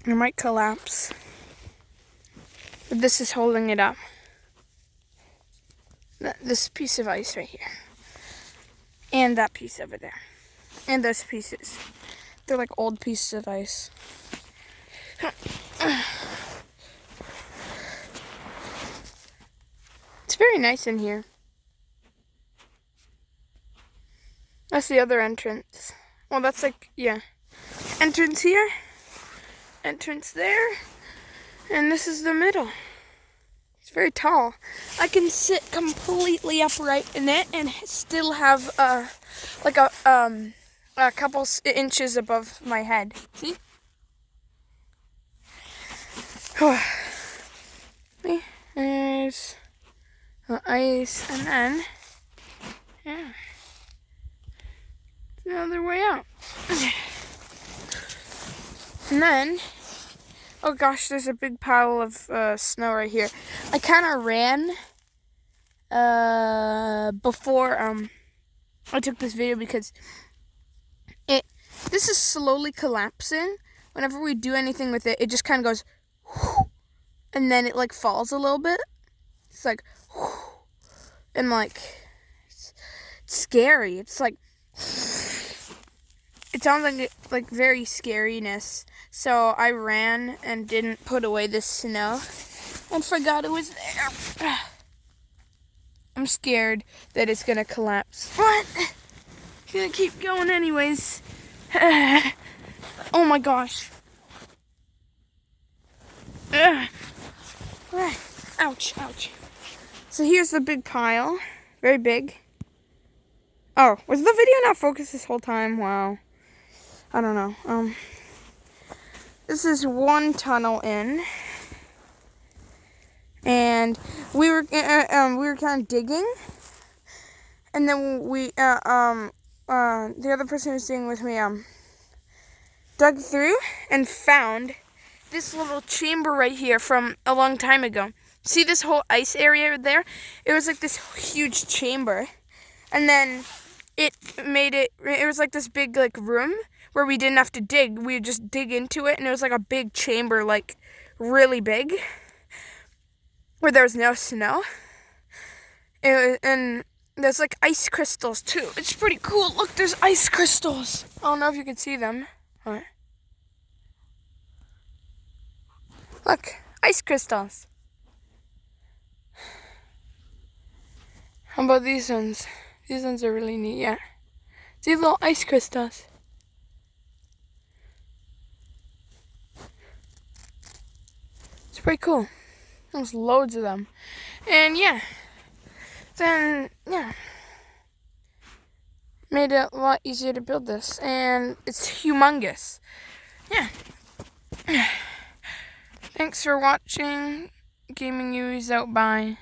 It might collapse. But this is holding it up. This piece of ice right here. And that piece over there. And those pieces. They're like old pieces of ice. It's very nice in here. That's the other entrance. Well, that's like, yeah. Entrance here. Entrance there. And this is the middle. It's very tall. I can sit completely upright in it and still have like a couple inches above my head. See? There's the ice, and then yeah, another way out. And then, oh gosh, there's a big pile of snow right here. I kind of ran before I took this video because this is slowly collapsing. Whenever we do anything with it, it just kind of goes, whoo, and then it like falls a little bit. It's like, whoo, and like it's scary. It's like it sounds like very scariness. So I ran and didn't put away this snow and forgot it was there. I'm scared that it's gonna collapse. What? It's gonna keep going anyways. Oh my gosh. Ouch, ouch. So here's the big pile. Very big. Oh, was the video not focused this whole time? Wow. I don't know. This is one tunnel in. And we were kind of digging. And then the other person who's digging with me dug through and found this little chamber right here from a long time ago. See this whole ice area there? It was like this huge chamber. And then it was like this big like room where we didn't have to dig. We would just dig into it, and it was like a big chamber, like really big, where there was no snow. And there's like ice crystals too. It's pretty cool. Look, there's ice crystals. I don't know if you can see them. What? Look, ice crystals. How about these ones? These ones are really neat, yeah. See little ice crystals. It's pretty cool. There's loads of them. And yeah. Then, yeah. Made it a lot easier to build this. And it's humongous. Yeah. Thanks for watching. Gaming U is out. Bye.